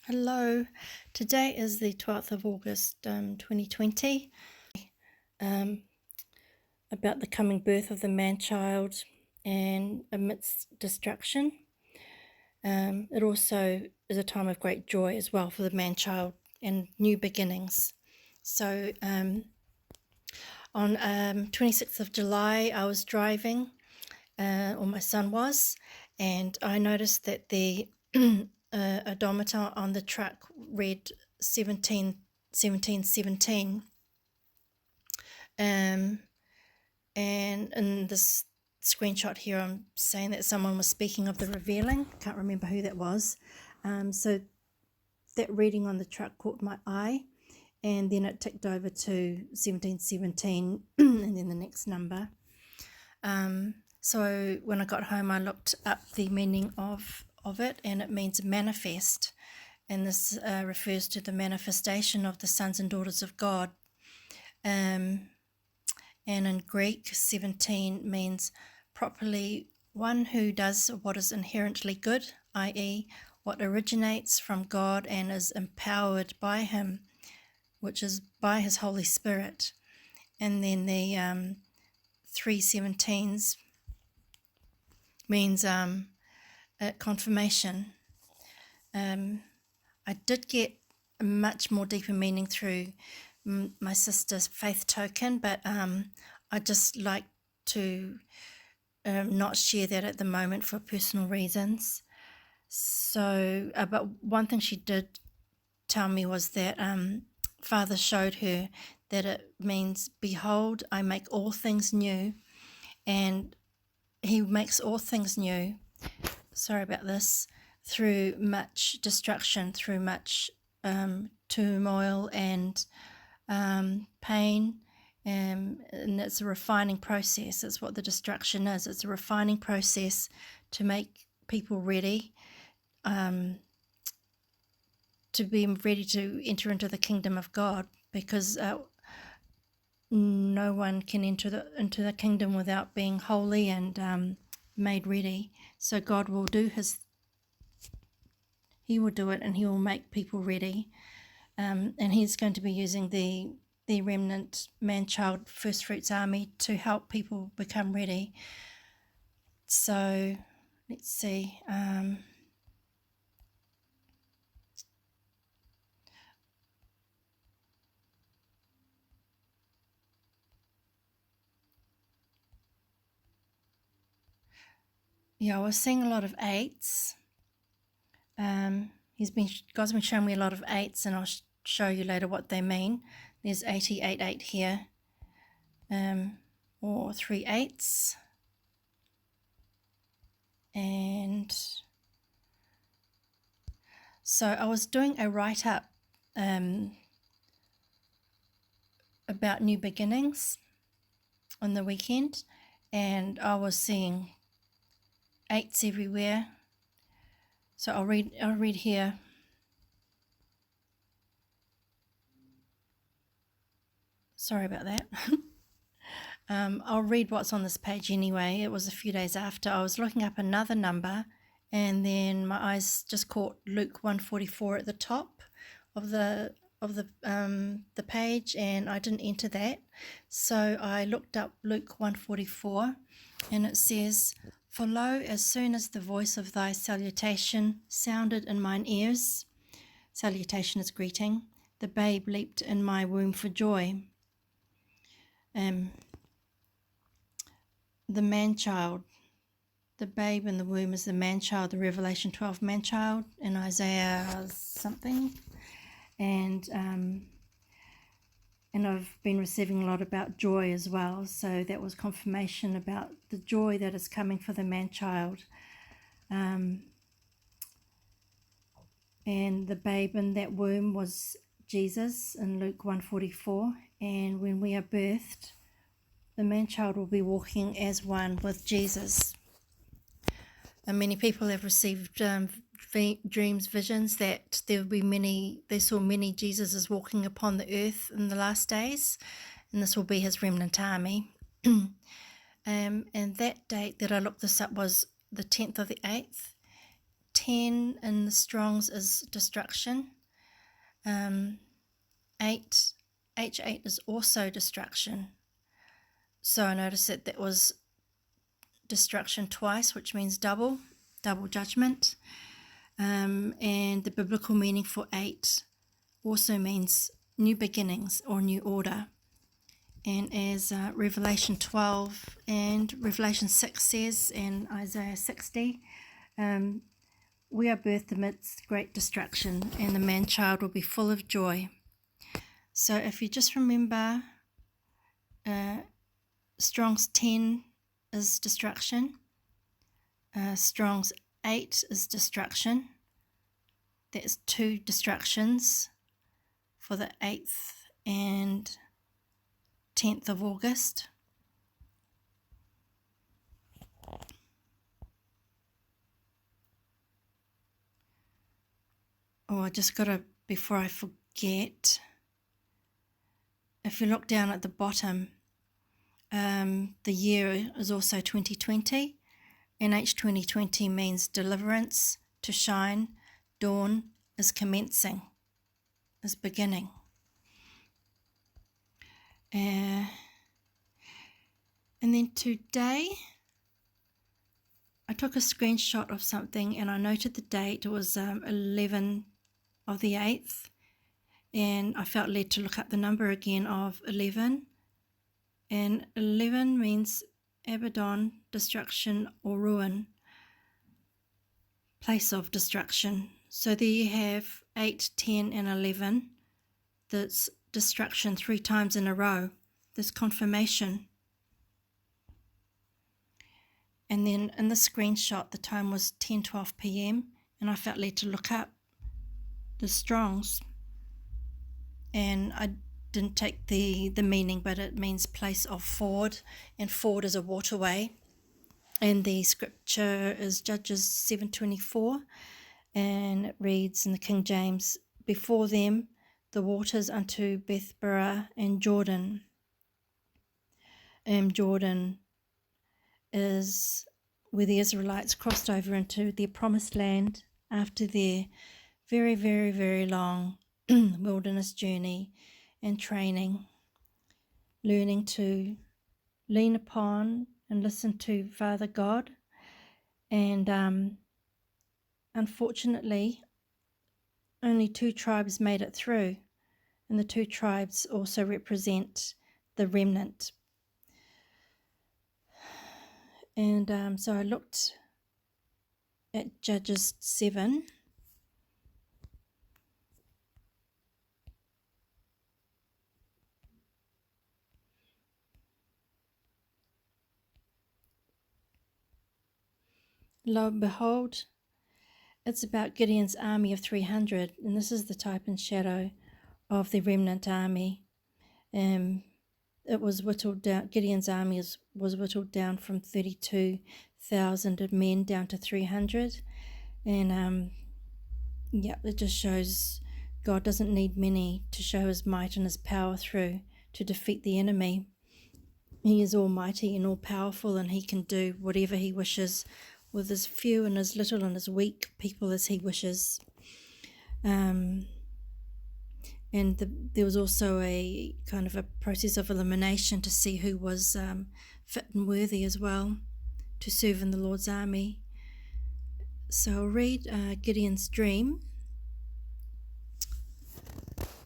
Hello, today is the 12th of August 2020, about the coming birth of the man-child and amidst destruction. It also is a time of great joy as well for the man-child and new beginnings. So on 26th of July I was driving, or my son was, and I noticed that the odometer on the truck read 17. And in this screenshot here I'm saying that someone was speaking of the revealing. Can't remember who that was. So that reading on the truck caught my eye, and then it ticked over to 1717 and then the next number. So when I got home I looked up the meaning of it, and it means manifest, and this refers to the manifestation of the sons and daughters of God. And in Greek, 17 means properly one who does what is inherently good, i.e. what originates from God and is empowered by him, which is by his Holy Spirit. And then the 3 17s means confirmation. I did get a much more deeper meaning through my sister's faith token, but I just like to not share that at the moment for personal reasons. So, but one thing she did tell me was that Father showed her that it means, behold, I make all things new, and he makes all things new, sorry about this, through much destruction, through much turmoil and pain, and it's a refining process. It's what the destruction is. It's a refining process to make people ready, to be ready to enter into the kingdom of God, because no one can enter into the kingdom without being holy and made ready. So God will do he will do it, and he will make people ready. And he's going to be using the remnant man-child first fruits army to help people become ready. So let's see. Yeah, I was seeing a lot of 8s. God's been showing me a lot of 8s, and I'll show you later what they mean. There's 88 here, or 3 8s, and so I was doing a write-up about new beginnings on the weekend, and I was seeing 8s everywhere. So I'll read here. Sorry about that. I'll read what's on this page anyway. It was a few days after. I was looking up another number, and then my eyes just caught Luke 144 at the top of the page, and I didn't enter that. So I looked up Luke 144, and it says, "For lo, as soon as the voice of thy salutation sounded in mine ears," salutation is greeting, "the babe leaped in my womb for joy." The man-child, the babe in the womb is the man-child, the Revelation 12 man-child in Isaiah something. And I've been receiving a lot about joy as well, so that was confirmation about the joy that is coming for the man-child. And the babe in that womb was Jesus in Luke 144, and when we are birthed, the man-child will be walking as one with Jesus. And many people have received dreams, visions that there will be they saw many Jesuses walking upon the earth in the last days, and this will be his remnant army. And that date that I looked this up was the 10th of the 8th. 10 in the Strongs is destruction. 8, H8 is also destruction. So I noticed that was destruction twice, which means double judgment. And the biblical meaning for 8 also means new beginnings or new order. And as Revelation 12 and Revelation 6 says, and Isaiah 60, we are birthed amidst great destruction, and the man-child will be full of joy. So if you just remember, Strong's 10 is destruction. Strong's 8 is destruction. That's 2 destructions for the 8th and 10th of August. Oh, I just got to, before I forget, if you look down at the bottom, the year is also 2020, and H2020 means deliverance, to shine, dawn is commencing, is beginning. And then today, I took a screenshot of something and I noted the date. It was 11 of the 8th, and I felt led to look up the number again of 11. And 11 means Abaddon, destruction or ruin, place of destruction. So there you have 8, 10 and 11. That's destruction 3 times in a row. There's confirmation. And then in the screenshot, the time was 10:12 p.m. and I felt led to look up the Strongs. And I didn't take the meaning, but it means place of ford, and ford is a waterway. And the scripture is Judges 7:24, and it reads in the King James, before them the waters unto Bethbarah and Jordan. Jordan is where the Israelites crossed over into their promised land after their very, very, very long wilderness journey and training, learning to lean upon and listen to Father God. And unfortunately, only 2 tribes made it through, and the 2 tribes also represent the remnant. And so I looked at Judges 7. Lo and behold, it's about Gideon's army of 300, and this is the type and shadow of the remnant army. It was whittled down. Gideon's army was whittled down from 32,000 men down to 300, and it just shows God doesn't need many to show his might and his power through to defeat the enemy. He is almighty and all powerful, and he can do whatever he wishes with as few and as little and as weak people as he wishes. And there was also a kind of a process of elimination to see who was fit and worthy as well to serve in the Lord's army. So I'll read Gideon's dream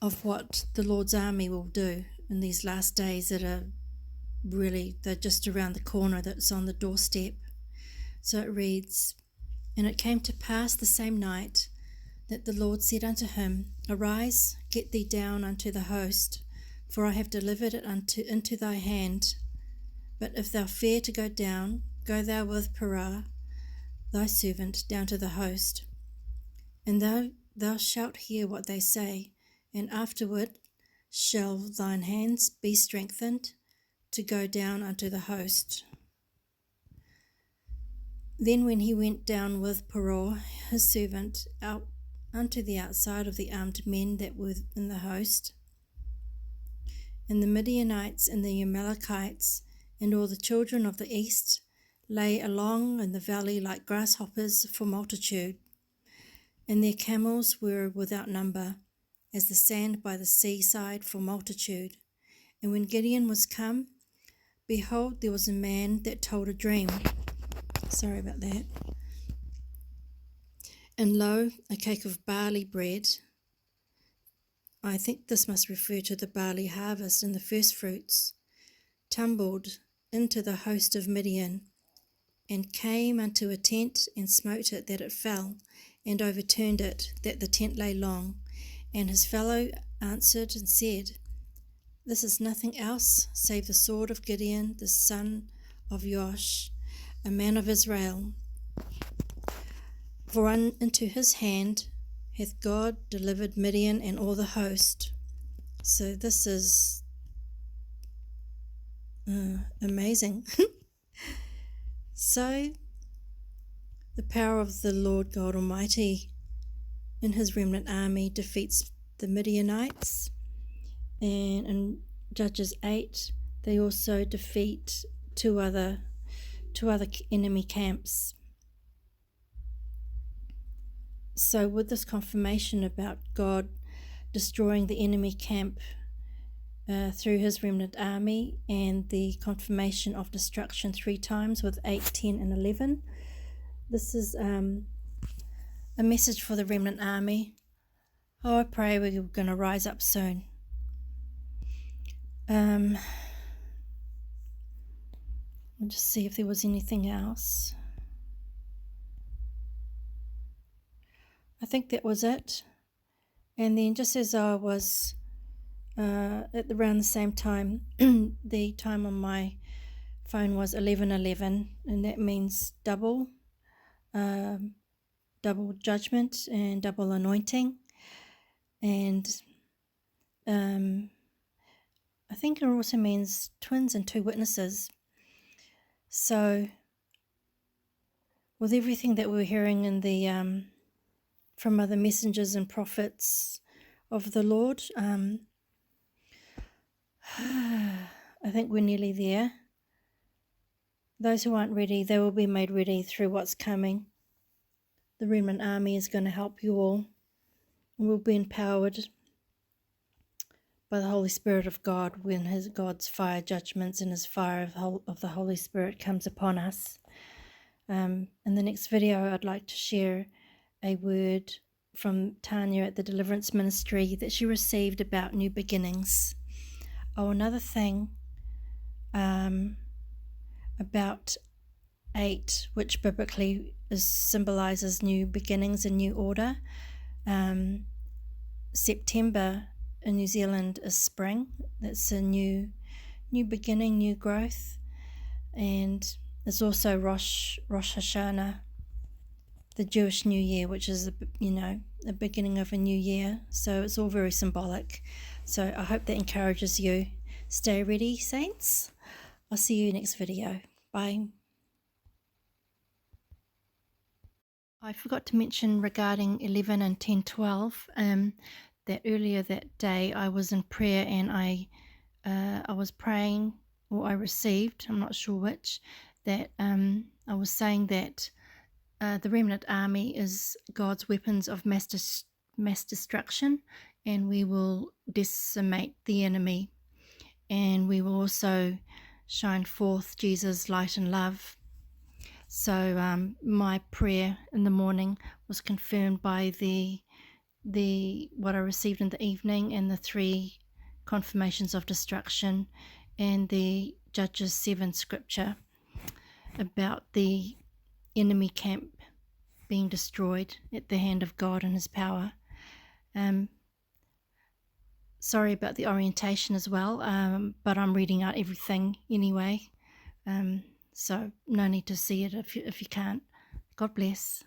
of what the Lord's army will do in these last days that are really, they're just around the corner, that's on the doorstep. So it reads, and it came to pass the same night that the Lord said unto him, Arise, get thee down unto the host, for I have delivered it into thy hand. But if thou fear to go down, go thou with Purah, thy servant, down to the host. And thou shalt hear what they say, and afterward shall thine hands be strengthened to go down unto the host. Then when he went down with Purah, his servant, out unto the outside of the armed men that were in the host, and the Midianites and the Amalekites and all the children of the east lay along in the valley like grasshoppers for multitude. and their camels were without number, as the sand by the seaside for multitude. And when Gideon was come, behold, there was a man that told a dream. Sorry about that. And lo, a cake of barley bread. I think this must refer to the barley harvest and the first fruits, tumbled into the host of Midian, and came unto a tent, and smote it that it fell, and overturned it, that the tent lay long. And his fellow answered and said, This is nothing else save the sword of Gideon, the son of Joash, a man of Israel. For into his hand hath God delivered Midian and all the host. So this is amazing. So the power of the Lord God Almighty in his remnant army defeats the Midianites, and in Judges 8 they also defeat two other enemy camps. So with this confirmation about God destroying the enemy camp through his remnant army, and the confirmation of destruction 3 times with 8, 10 and 11, this is a message for the remnant army. I pray we're going to rise up soon. I'll just see if there was anything else. I think that was it. And then just as I was at around the same time, the time on my phone was 11:11, and that means double judgment and double anointing. And I think it also means twins and 2 witnesses. So with everything that we're hearing in the from other messengers and prophets of the Lord, I think we're nearly there. Those who aren't ready, they will be made ready through what's coming. The remnant army is going to help you all. We'll be empowered by the Holy Spirit of God when God's fire judgments and his fire of the Holy Spirit comes upon us. In the next video, I'd like to share a word from Tanya at the Deliverance Ministry that she received about new beginnings. Oh, another thing about 8, which biblically symbolizes new beginnings and new order. September in New Zealand is spring. That's a new beginning, new growth. And it's also Rosh Hashanah, the Jewish New Year, which is the beginning of a new year. So it's all very symbolic. So I hope that encourages you. Stay ready, saints. I'll see you next video. Bye. I forgot to mention regarding 11 and 10:12 that earlier that day I was in prayer, and I was praying, or I received, I'm not sure which, that I was saying that the remnant army is God's weapons of mass destruction, and we will decimate the enemy, and we will also shine forth Jesus' light and love. So my prayer in the morning was confirmed by the what I received in the evening, and the 3 confirmations of destruction, and the Judges 7 scripture about the enemy camp being destroyed at the hand of God and his power. Sorry about the orientation as well, but I'm reading out everything anyway, so no need to see it if you can't. God bless.